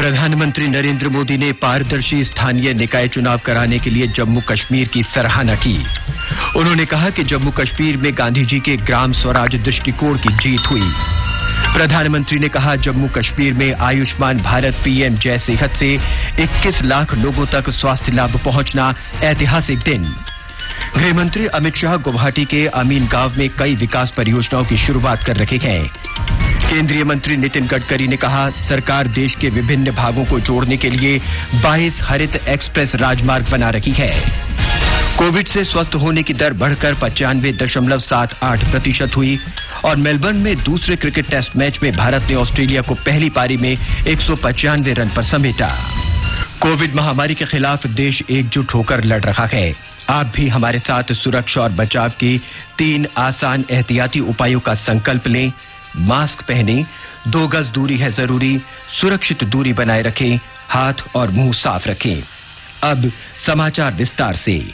प्रधानमंत्री नरेंद्र मोदी ने पारदर्शी स्थानीय निकाय चुनाव कराने के लिए जम्मू कश्मीर की सराहना की। उन्होंने कहा कि जम्मू कश्मीर में गांधी जी के ग्राम स्वराज दृष्टिकोण की जीत हुई। प्रधानमंत्री ने कहा, जम्मू कश्मीर में आयुष्मान भारत पीएम जय सेहत से 21 लाख लोगों तक स्वास्थ्य लाभ पहुंचना ऐतिहासिक दिन। गृहमंत्री अमित शाह गुवाहाटी के अमीन गांव में कई विकास परियोजनाओं की शुरुआत कर रहे हैं। केंद्रीय मंत्री नितिन गडकरी ने कहा, सरकार देश के विभिन्न भागों को जोड़ने के लिए 22 हरित एक्सप्रेस राजमार्ग बना रही है। कोविड से स्वस्थ होने की दर बढ़कर 95.78% हुई और मेलबर्न में दूसरे क्रिकेट टेस्ट मैच में भारत ने ऑस्ट्रेलिया को पहली पारी में 195 रन पर समेटा। कोविड महामारी के खिलाफ देश एकजुट होकर लड़ रहा है। आप भी हमारे साथ सुरक्षा और बचाव के 3 आसान एहतियाती उपायों का संकल्प लें। मास्क पहनें, 2 गज दूरी है जरूरी, सुरक्षित दूरी बनाए रखें, हाथ और मुंह साफ रखें। अब समाचार विस्तार से।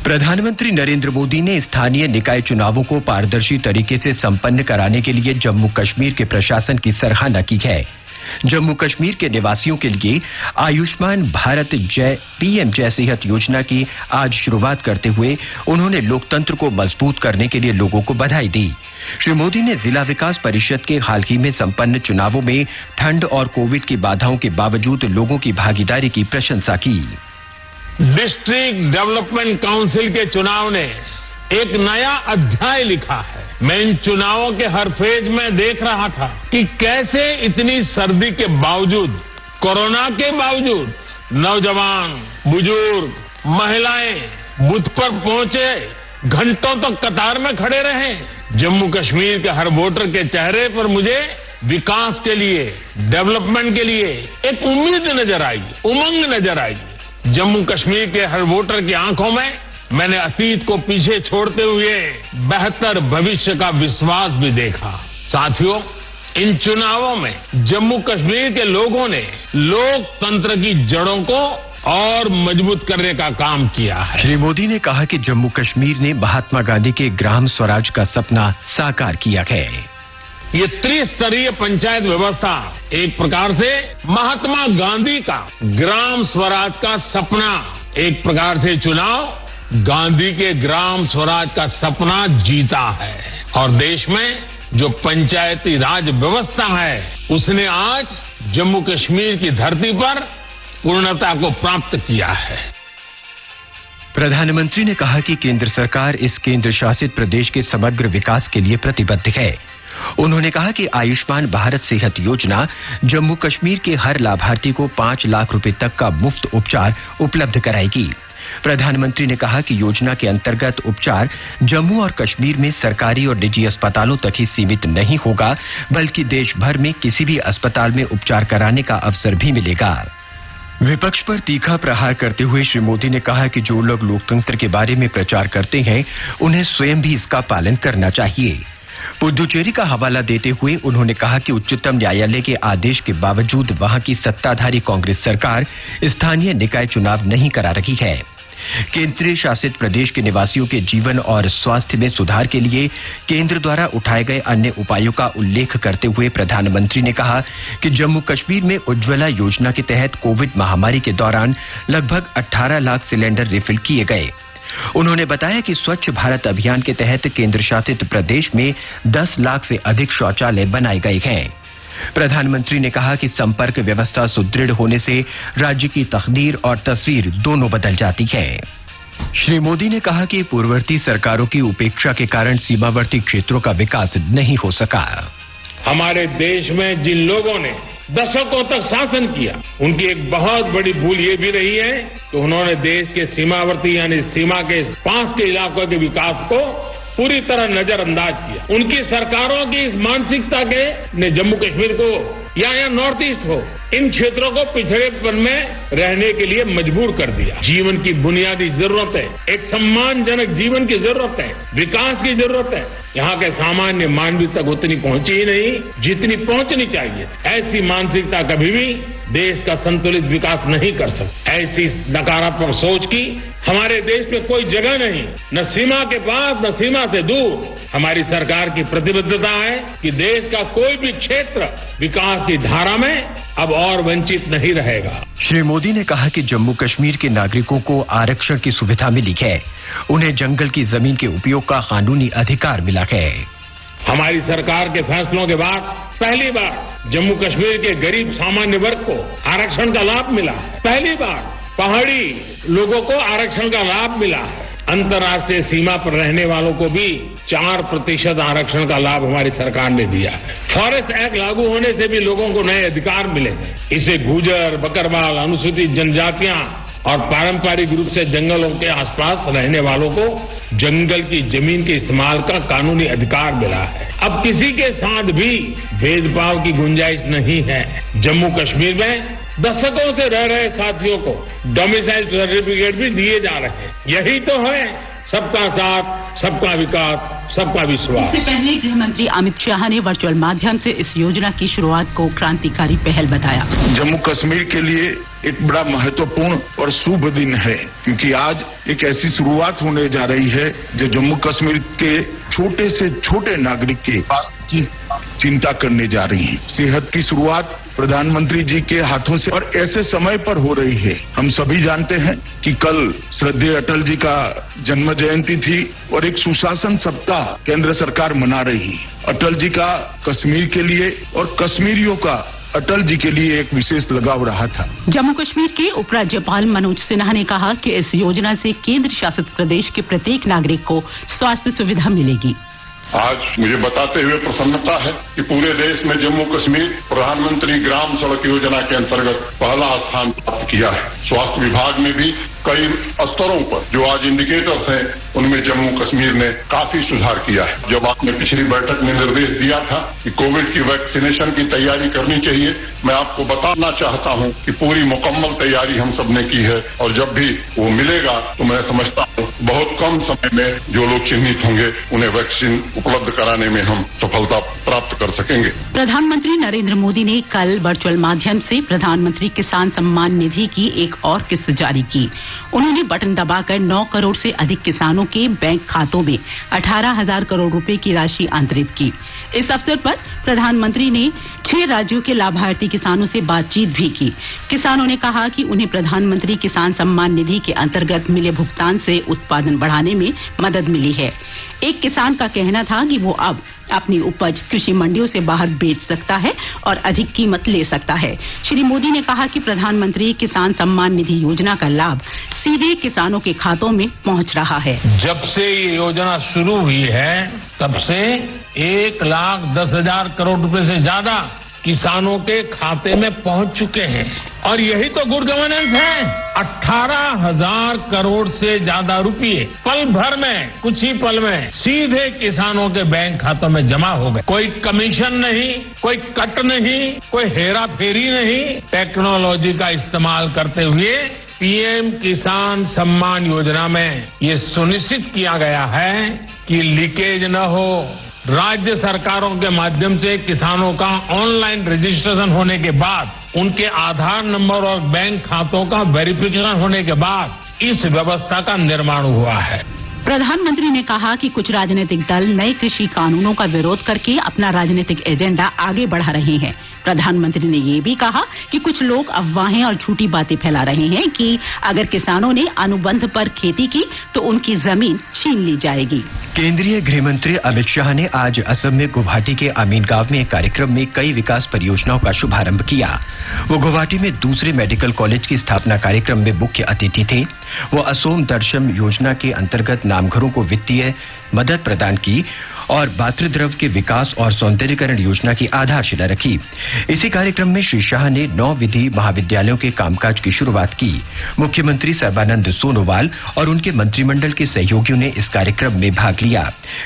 प्रधानमंत्री नरेंद्र मोदी ने स्थानीय निकाय चुनावों को पारदर्शी तरीके से संपन्न कराने के लिए जम्मू कश्मीर के प्रशासन की सराहना की है। जम्मू कश्मीर के निवासियों के लिए आयुष्मान भारत पीएम जय सेहत योजना की आज शुरुआत करते हुए उन्होंने लोकतंत्र को मजबूत करने के लिए लोगों को बधाई दी। श्री मोदी ने जिला विकास परिषद के हाल ही में संपन्न चुनावों में ठंड और कोविड की बाधाओं के बावजूद लोगों की भागीदारी की प्रशंसा की। डिस्ट्रिक्ट डेवलपमेंट काउंसिल के चुनाव ने एक नया अध्याय लिखा है। मैं इन चुनावों के हर फेज में देख रहा था कि कैसे इतनी सर्दी के बावजूद, कोरोना के बावजूद नौजवान, बुजुर्ग, महिलाएं बूथ पर पहुंचे, घंटों तक कतार में खड़े रहे। जम्मू कश्मीर के हर वोटर के चेहरे पर मुझे विकास के लिए, डेवलपमेंट के लिए एक उम्मीद नजर आई, उमंग नजर आई। जम्मू कश्मीर के हर वोटर की आंखों में मैंने अतीत को पीछे छोड़ते हुए बेहतर भविष्य का विश्वास भी देखा। साथियों, इन चुनावों में जम्मू कश्मीर के लोगों ने लोकतंत्र की जड़ों को और मजबूत करने का काम किया है। श्री मोदी ने कहा कि जम्मू कश्मीर ने महात्मा गांधी के ग्राम स्वराज का सपना साकार किया है। ये त्रिस्तरीय पंचायत व्यवस्था एक प्रकार से महात्मा गांधी का ग्राम स्वराज का सपना, एक प्रकार से चुनाव गांधी के ग्राम स्वराज का सपना जीता है। और देश में जो पंचायती राज व्यवस्था है, उसने आज जम्मू कश्मीर की धरती पर पूर्णता को प्राप्त किया है। प्रधानमंत्री ने कहा कि केंद्र सरकार इस केंद्र शासित प्रदेश के समग्र विकास के लिए प्रतिबद्ध है। उन्होंने कहा कि आयुष्मान भारत सेहत योजना जम्मू कश्मीर के हर लाभार्थी को 5 लाख रुपए तक का मुफ्त उपचार उपलब्ध कराएगी। प्रधानमंत्री ने कहा कि योजना के अंतर्गत उपचार जम्मू और कश्मीर में सरकारी और निजी अस्पतालों तक ही सीमित नहीं होगा, बल्कि देश भर में किसी भी अस्पताल में उपचार कराने का अवसर भी मिलेगा। विपक्ष पर तीखा प्रहार करते हुए श्री मोदी ने कहा कि जो लोग लोकतंत्र के बारे में प्रचार करते हैं, उन्हें स्वयं भी इसका पालन करना चाहिए। पुडुचेरी का हवाला देते हुए उन्होंने कहा कि उच्चतम न्यायालय के आदेश के बावजूद वहां की सत्ताधारी कांग्रेस सरकार स्थानीय निकाय चुनाव नहीं करा रही है। केंद्रीय शासित प्रदेश के निवासियों के जीवन और स्वास्थ्य में सुधार के लिए केंद्र द्वारा उठाए गए अन्य उपायों का उल्लेख करते हुए प्रधानमंत्री ने कहा कि जम्मू कश्मीर में उज्ज्वला योजना के तहत कोविड महामारी के दौरान लगभग 18 लाख सिलेंडर रिफिल किए गए। उन्होंने बताया कि स्वच्छ भारत अभियान के तहत केंद्र शासित प्रदेश में 10 लाख से अधिक शौचालय बनाए गए हैं। प्रधानमंत्री ने कहा कि संपर्क व्यवस्था सुदृढ़ होने से राज्य की तकदीर और तस्वीर दोनों बदल जाती है। श्री मोदी ने कहा कि पूर्ववर्ती सरकारों की उपेक्षा के कारण सीमावर्ती क्षेत्रों का विकास नहीं हो सका। हमारे देश में जिन लोगों ने दशकों तक शासन किया, उनकी एक बहुत बड़ी भूल ये भी रही है कि उन्होंने देश के सीमावर्ती यानी सीमा के पास के इलाकों के विकास को पूरी तरह नजरअंदाज किया। उनकी सरकारों की इस मानसिकता के ने जम्मू कश्मीर को या नॉर्थ ईस्ट हो, इन क्षेत्रों को पिछड़ेपन में रहने के लिए मजबूर कर दिया। जीवन की बुनियादी जरूरतें, एक सम्मानजनक जीवन की जरूरत है, विकास की जरूरत है, यहाँ के सामान्य मानवीय तक उतनी पहुंची ही नहीं जितनी पहुंचनी चाहिए। ऐसी मानसिकता कभी भी देश का संतुलित विकास नहीं कर सकते। ऐसी नकारात्मक सोच की हमारे देश में कोई जगह नहीं, न सीमा के पास न सीमा से दूर। हमारी सरकार की प्रतिबद्धता है कि देश का कोई भी क्षेत्र विकास की धारा में अब और वंचित नहीं रहेगा। श्री मोदी ने कहा कि जम्मू कश्मीर के नागरिकों को आरक्षण की सुविधा मिली है, उन्हें जंगल की जमीन के उपयोग का कानूनी अधिकार मिला है। हमारी सरकार के फैसलों के बाद पहली बार जम्मू कश्मीर के गरीब सामान्य वर्ग को आरक्षण का लाभ मिला है। पहली बार पहाड़ी लोगों को आरक्षण का लाभ मिला है। अंतर्राष्ट्रीय सीमा पर रहने वालों को भी 4% आरक्षण का लाभ हमारी सरकार ने दिया है। फॉरेस्ट एक्ट लागू होने से भी लोगों को नए अधिकार मिले हैं। इसे गुर्जर, बकरवाल, अनुसूचित जनजातियां और पारंपरिक रूप से जंगलों के आसपास रहने वालों को जंगल की जमीन के इस्तेमाल का कानूनी अधिकार मिला है। अब किसी के साथ भी भेदभाव की गुंजाइश नहीं है। जम्मू कश्मीर में दशकों से रह रहे साथियों को डोमिसाइल सर्टिफिकेट भी दिए जा रहे हैं। यही तो है सबका साथ, सबका विकास, सबका विश्वास। इससे पहले गृह मंत्री अमित शाह ने वर्चुअल माध्यम से इस योजना की शुरुआत को क्रांतिकारी पहल बताया। जम्मू कश्मीर के लिए एक बड़ा महत्वपूर्ण और शुभ दिन है, क्योंकि आज एक ऐसी शुरुआत होने जा रही है जो जम्मू कश्मीर के छोटे से छोटे नागरिक के पास की चिंता करने जा रही है। सेहत की शुरुआत प्रधानमंत्री जी के हाथों से और ऐसे समय पर हो रही है। हम सभी जानते हैं कि कल श्रद्धेय अटल जी का जन्म जयंती थी और एक सुशासन सप्ताह केंद्र सरकार मना रही है। अटल जी का कश्मीर के लिए और कश्मीरियों का अटल जी के लिए एक विशेष लगाव रहा था। जम्मू कश्मीर के उपराज्यपाल मनोज सिन्हा ने कहा कि इस योजना से केंद्र शासित प्रदेश के प्रत्येक नागरिक को स्वास्थ्य सुविधा मिलेगी। आज मुझे बताते हुए प्रसन्नता है कि पूरे देश में जम्मू कश्मीर प्रधानमंत्री ग्राम सड़क योजना के अंतर्गत पहला स्थान प्राप्त किया है। स्वास्थ्य विभाग में भी कई स्तरों पर जो आज इंडिकेटर्स हैं उनमें जम्मू कश्मीर ने काफी सुधार किया है। जब आपने पिछली बैठक में निर्देश दिया था कि कोविड की वैक्सीनेशन की तैयारी करनी चाहिए, मैं आपको बताना चाहता हूं कि पूरी मुकम्मल तैयारी हम सब ने की है और जब भी वो मिलेगा तो मैं समझता हूं बहुत कम समय में जो लोग चिन्हित होंगे उन्हें वैक्सीन उपलब्ध कराने में हम सफलता प्राप्त कर सकेंगे। प्रधानमंत्री नरेंद्र मोदी ने कल वर्चुअल माध्यम से प्रधानमंत्री किसान सम्मान निधि की एक और किस्त जारी की। उन्होंने बटन दबाकर 9 करोड़ से अधिक किसानों के बैंक खातों में 18,000 करोड़ रुपए की राशि अंतरित की। इस अवसर पर प्रधानमंत्री ने 6 राज्यों के लाभार्थी किसानों से बातचीत भी की। किसानों ने कहा कि उन्हें प्रधानमंत्री किसान सम्मान निधि के अंतर्गत मिले भुगतान से उत्पादन बढ़ाने में मदद मिली है। एक किसान का कहना था कि वो अब अपनी उपज कृषि मंडियों से बाहर बेच सकता है और अधिक कीमत ले सकता है। श्री मोदी ने कहा कि प्रधानमंत्री किसान सम्मान निधि योजना का लाभ सीधे किसानों के खातों में पहुंच रहा है। जब से ये योजना शुरू हुई है तब से 1,10,000 करोड़ रुपए से ज्यादा किसानों के खाते में पहुंच चुके हैं और यही तो गुड गवर्नेंस है। 18,000 करोड़ से ज्यादा रुपये पल भर में, कुछ ही पल में सीधे किसानों के बैंक खातों में जमा हो गए। कोई कमीशन नहीं, कोई कट नहीं, कोई हेरा फेरी नहीं। टेक्नोलॉजी का इस्तेमाल करते हुए पीएम किसान सम्मान योजना में ये सुनिश्चित किया गया है कि लीकेज न हो। राज्य सरकारों के माध्यम से किसानों का ऑनलाइन रजिस्ट्रेशन होने के बाद, उनके आधार नंबर और बैंक खातों का वेरिफिकेशन होने के बाद इस व्यवस्था का निर्माण हुआ है। प्रधानमंत्री ने कहा कि कुछ राजनीतिक दल नए कृषि कानूनों का विरोध करके अपना राजनीतिक एजेंडा आगे बढ़ा रहे हैं। प्रधानमंत्री ने ये भी कहा कि कुछ लोग अफवाहें और झूठी बातें फैला रहे हैं कि अगर किसानों ने अनुबंध पर खेती की तो उनकी जमीन छीन ली जाएगी। केंद्रीय गृह मंत्री अमित शाह ने आज असम में गुवाहाटी के अमीनगांव में एक कार्यक्रम में कई विकास परियोजनाओं का शुभारंभ किया। वो गुवाहाटी में दूसरे मेडिकल कॉलेज की स्थापना कार्यक्रम में मुख्य अतिथि थे। वो असोम दर्शम योजना के अंतर्गत नामघरों को वित्तीय मदद प्रदान की और मातृद्रव के विकास और सौंदर्यीकरण योजना की आधारशिला रखी। इसी कार्यक्रम में श्री शाह ने 9 विधि महाविद्यालयों के कामकाज की शुरुआत की। मुख्यमंत्री सर्बानंद सोनोवाल और उनके मंत्रिमंडल के सहयोगियों ने इस कार्यक्रम में भाग लिया।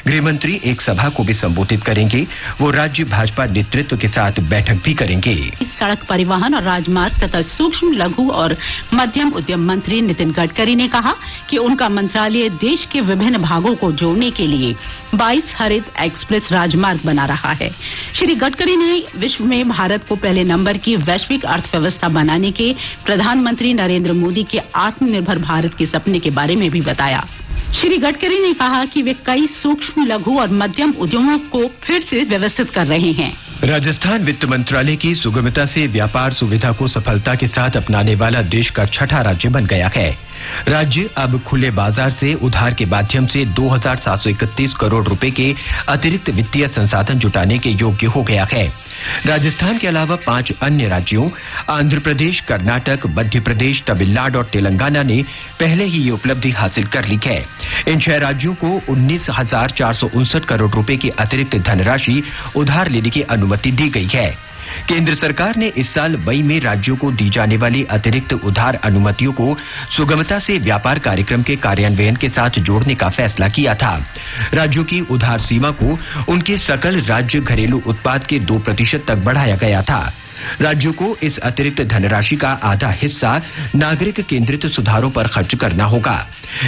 गृह मंत्री एक सभा को भी संबोधित करेंगे। वो राज्य भाजपा नेतृत्व के साथ बैठक भी करेंगे। सड़क परिवहन और राजमार्ग तथा सूक्ष्म लघु और मध्यम उद्यम मंत्री नितिन गडकरी ने कहा कि उनका मंत्रालय देश के विभिन्न भागों को जोड़ने के लिए 22 हरित एक्सप्रेस राजमार्ग बना रहा है। श्री गडकरी ने विश्व में भारत को पहले नंबर की वैश्विक अर्थव्यवस्था बनाने के प्रधानमंत्री नरेंद्र मोदी के आत्मनिर्भर भारत के सपने के बारे में भी बताया। श्री गडकरी ने कहा कि वे कई सूक्ष्म, लघु और मध्यम उद्यमों को फिर से व्यवस्थित कर रहे हैं। राजस्थान वित्त मंत्रालय की सुगमता से व्यापार सुविधा को सफलता के साथ अपनाने वाला देश का छठा राज्य बन गया है। राज्य अब खुले बाजार से उधार के माध्यम से 2,731 करोड़ रुपए के अतिरिक्त वित्तीय संसाधन जुटाने के योग्य हो गया है। राजस्थान के अलावा 5 अन्य राज्यों आंध्र प्रदेश, कर्नाटक, मध्य प्रदेश, तमिलनाडु और तेलंगाना ने पहले ही ये उपलब्धि हासिल कर ली है। इन 6 राज्यों को 19,459 करोड़ रुपए की अतिरिक्त धनराशि उधार लेने की अनुमति दी गई है। केंद्र सरकार ने इस साल मई में राज्यों को दी जाने वाली अतिरिक्त उधार अनुमतियों को सुगमता से व्यापार कार्यक्रम के कार्यान्वयन के साथ जोड़ने का फैसला किया था। राज्यों की उधार सीमा को उनके सकल राज्य घरेलू उत्पाद के 2% तक बढ़ाया गया था। राज्यों को इस अतिरिक्त धनराशि का आधा हिस्सा नागरिक केंद्रित सुधारों पर खर्च करना होगा।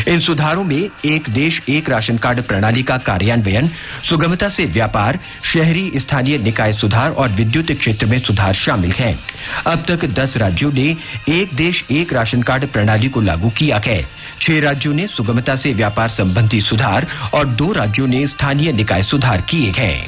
इन सुधारों में एक देश एक राशन कार्ड प्रणाली का कार्यान्वयन, सुगमता से व्यापार, शहरी स्थानीय निकाय सुधार और विद्युत क्षेत्र में सुधार शामिल हैं। अब तक 10 राज्यों ने एक देश एक राशन कार्ड प्रणाली को लागू किया है। 6 राज्यों ने सुगमता से व्यापार संबंधी सुधार और 2 राज्यों ने स्थानीय निकाय सुधार किए हैं।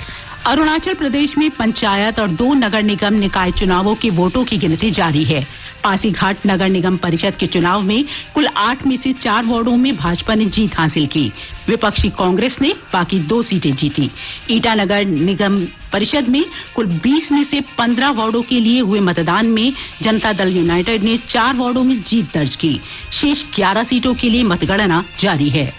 अरुणाचल प्रदेश में पंचायत और 2 नगर निगम निकाय चुनावों के वोटों की गिनती जारी है। पासीघाट नगर निगम परिषद के चुनाव में कुल 8 में से 4 वार्डों में भाजपा ने जीत हासिल की। विपक्षी कांग्रेस ने बाकी 2 सीटें जीती। ईटानगर निगम परिषद में कुल 20 में से 15 वार्डों के लिए हुए मतदान में जनता दल यूनाइटेड ने 4 वार्डों में जीत दर्ज की। शेष 11 सीटों के लिए मतगणना जारी है।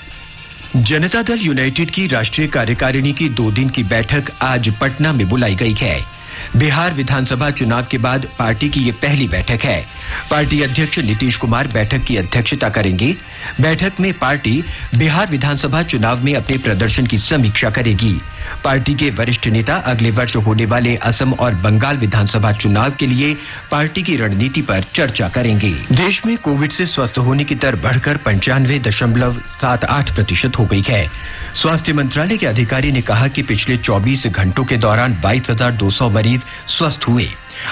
जनता दल यूनाइटेड की राष्ट्रीय कार्यकारिणी की 2 दिन की बैठक आज पटना में बुलाई गई है। बिहार विधानसभा चुनाव के बाद पार्टी की ये पहली बैठक है। पार्टी अध्यक्ष नीतीश कुमार बैठक की अध्यक्षता करेंगे। बैठक में पार्टी बिहार विधानसभा चुनाव में अपने प्रदर्शन की समीक्षा करेगी। पार्टी के वरिष्ठ नेता अगले वर्ष होने वाले असम और बंगाल विधानसभा चुनाव के लिए पार्टी की रणनीति पर चर्चा करेंगे। देश में कोविड से स्वस्थ होने की दर बढ़कर 95.78% हो गई है। स्वास्थ्य मंत्रालय के अधिकारी ने कहा कि पिछले 24 घंटों के दौरान 22,200 मरीज स्वस्थ हुए।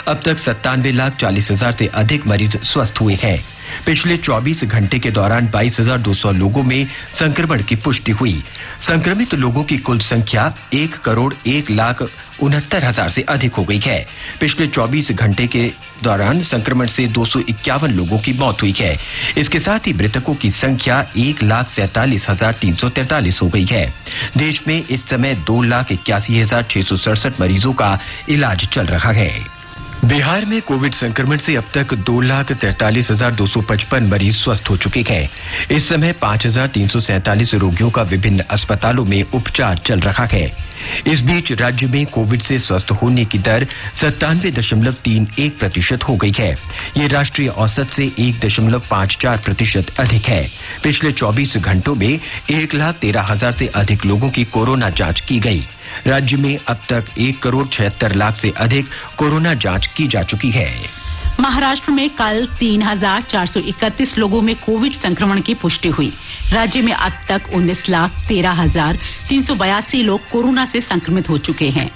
अब तक 97,40,000 से अधिक मरीज स्वस्थ हुए हैं। पिछले 24 घंटे के दौरान 22,200 लोगों में संक्रमण की पुष्टि हुई। संक्रमित लोगों की कुल संख्या 1,01,69,000 से अधिक हो गई है। पिछले 24 घंटे के दौरान संक्रमण से 251 लोगों की मौत हुई है। इसके साथ ही मृतकों की संख्या 1,47,343 हो गई है। देश में इस समय 2,81,667 मरीजों का इलाज चल रहा है। बिहार में कोविड संक्रमण से अब तक 2,43,255 मरीज स्वस्थ हो चुके हैं। इस समय 5,347 रोगियों का विभिन्न अस्पतालों में उपचार चल रहा है। इस बीच राज्य में कोविड से स्वस्थ होने की दर 97.31% हो गई है। ये राष्ट्रीय औसत से 1.54% अधिक है। पिछले 24 घंटों में 1,13,000 से अधिक लोगों की कोरोना जांच की गई। राज्य में अब तक 1,76,00,000 से अधिक कोरोना जांच की जा चुकी है। महाराष्ट्र में कल 3,431 लोगों में कोविड संक्रमण की पुष्टि हुई। राज्य में अब तक 19,13,382 लोग कोरोना से संक्रमित हो चुके हैं।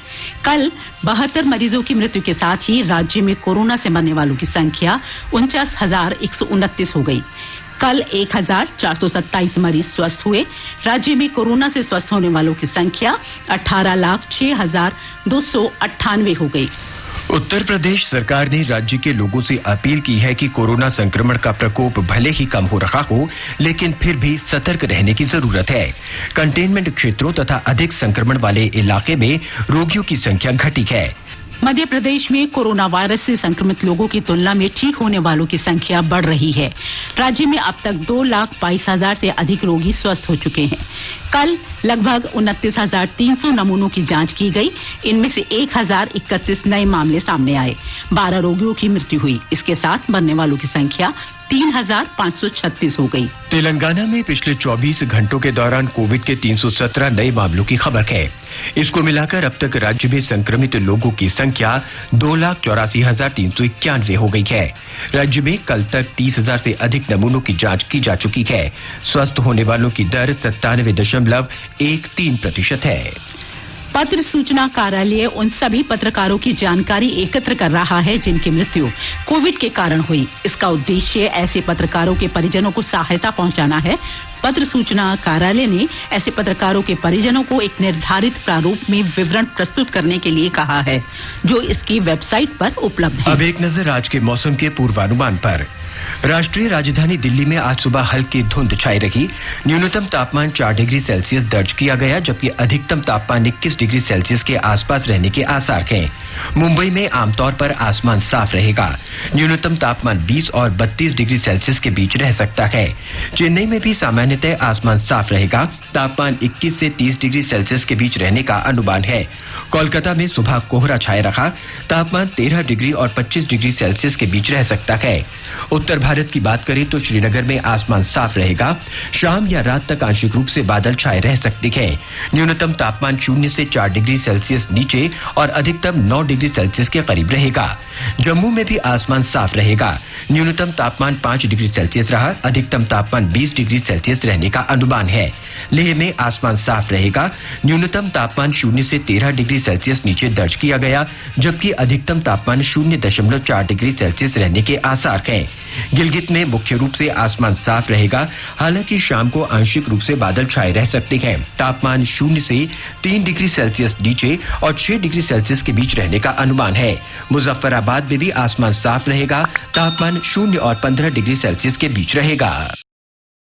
कल 72 मरीजों की मृत्यु के साथ ही राज्य में कोरोना से मरने वालों की संख्या 49,129 हो गई। कल 1,427 मरीज स्वस्थ हुए। राज्य में कोरोना से स्वस्थ होने वालों की संख्या 18,06,298 हो गई। उत्तर प्रदेश सरकार ने राज्य के लोगों से अपील की है कि कोरोना संक्रमण का प्रकोप भले ही कम हो रहा हो, लेकिन फिर भी सतर्क रहने की जरूरत है। कंटेनमेंट क्षेत्रों तथा अधिक संक्रमण वाले इलाके में रोगियों की संख्या घटी है। मध्य प्रदेश में कोरोना वायरस से संक्रमित लोगों की तुलना में ठीक होने वालों की संख्या बढ़ रही है। राज्य में अब तक 2,22,000 से अधिक रोगी स्वस्थ हो चुके हैं। कल लगभग 29,300 नमूनों की जांच की गई। इनमें से 1,031 नए मामले सामने आए। 12 रोगियों की मृत्यु हुई। इसके साथ मरने वालों की संख्या 3,536 हो गई। तेलंगाना में पिछले 24 घंटों के दौरान कोविड के 317 नए मामलों की खबर है। इसको मिलाकर अब तक राज्य में संक्रमित लोगों की संख्या 2,84,391 हो गई है। राज्य में कल तक 30,000 से अधिक नमूनों की जांच की जा चुकी है। स्वस्थ होने वालों की दर 97.13% है। पत्र सूचना कार्यालय उन सभी पत्रकारों की जानकारी एकत्र कर रहा है जिनकी मृत्यु कोविड के कारण हुई। इसका उद्देश्य ऐसे पत्रकारों के परिजनों को सहायता पहुंचाना है। पत्र सूचना कार्यालय ने ऐसे पत्रकारों के परिजनों को एक निर्धारित प्रारूप में विवरण प्रस्तुत करने के लिए कहा है, जो इसकी वेबसाइट पर उपलब्ध है। अब एक नजर आज के मौसम के पूर्वानुमान पर। राष्ट्रीय राजधानी दिल्ली में आज सुबह हल्की धुंध छाई रही। न्यूनतम तापमान 4 डिग्री सेल्सियस दर्ज किया गया, जबकि अधिकतम तापमान 21 डिग्री सेल्सियस के आसपास रहने के आसार हैं। मुंबई में आमतौर पर आसमान साफ रहेगा। न्यूनतम तापमान 20 और 32 डिग्री सेल्सियस के बीच रह सकता है। चेन्नई में भी सामान्यतः आसमान साफ रहेगा। तापमान 21 से 30 डिग्री सेल्सियस के बीच रहने का अनुमान है। कोलकाता में सुबह कोहरा छाए रहा। तापमान 13 डिग्री और 25 डिग्री सेल्सियस के बीच रह सकता है। उत्तर भारत की बात करें तो श्रीनगर में आसमान साफ रहेगा। शाम या रात तक आंशिक रूप से बादल छाए रह सकते हैं। न्यूनतम तापमान 0 से 4 डिग्री सेल्सियस नीचे और अधिकतम 9 डिग्री सेल्सियस के करीब रहेगा। जम्मू में भी आसमान साफ रहेगा। न्यूनतम तापमान 5 डिग्री सेल्सियस रहा। अधिकतम तापमान 20 डिग्री सेल्सियस रहने का अनुमान है। लेह में आसमान साफ रहेगा। न्यूनतम तापमान 0 से 13 डिग्री सेल्सियस नीचे दर्ज किया गया, जबकि अधिकतम तापमान 0.4 डिग्री सेल्सियस रहने के आसार हैं। गिलगित में मुख्य रूप से आसमान साफ रहेगा। हालांकि शाम को आंशिक रूप से बादल छाए रह सकते हैं। तापमान 0 से 3 डिग्री सेल्सियस नीचे और 6 डिग्री सेल्सियस के बीच रहने का अनुमान है। मुजफ्फराबाद में भी आसमान साफ रहेगा। तापमान 0 और 15 डिग्री सेल्सियस के बीच रहेगा।